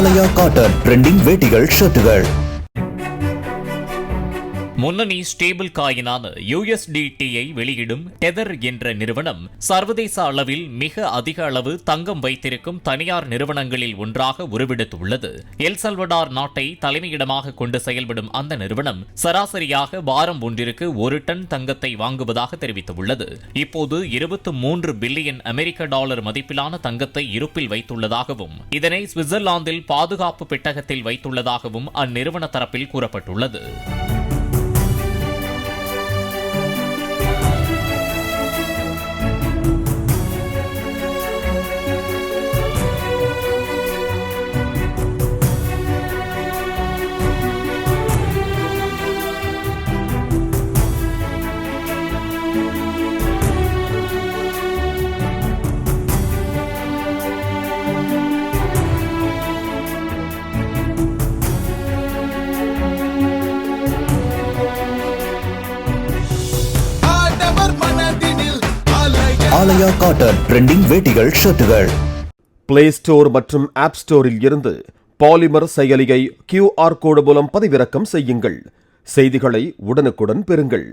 ஆலயா cotton trending வேட்டிகள் ஷர்ட்டுகள். முன்னணி stable காயினான USDT-யை வெளியிடும் Tether என்ற நிறுவனம் சர்வதேச அளவில் மிக அதிக அளவு தங்கம் வைத்திருக்கும் தனியார் நிறுவனங்களில் ஒன்றாக உருவெடுத்துள்ளது. எல் சல்வடார் நாட்டை தலைமையிடமாக கொண்டு செயல்படும் அந்த நிறுவனம் சராசரியாக வாரம் ஒன்றிற்கு 1 டன் தங்கத்தை வாங்குவதாக தெரிவித்துள்ளது. இப்போது 23 பில்லியன் அமெரிக்க டாலர் மதிப்பிலான தங்கத்தை இருப்பில் வைத்துள்ளதாகவும் இதனை சுவிட்சர்லாந்தில் பாதுகாப்பு பெட்டகத்தில் வைத்துள்ளதாகவும் அந்நிறுவன தரப்பில் கூறப்பட்டுள்ளது. ஆலயா காட்டன் ட்ரெண்டிங் வேட்டிகள் ஷர்ட்டுகள். பிளே ஸ்டோர் மற்றும் ஆப் ஸ்டோரில் இருந்து பாலிமர் செயலியை QR கோடு மூலம் பதிவிறக்கம் செய்யுங்கள். செய்திகளை உடனுக்குடன் பெறுங்கள்.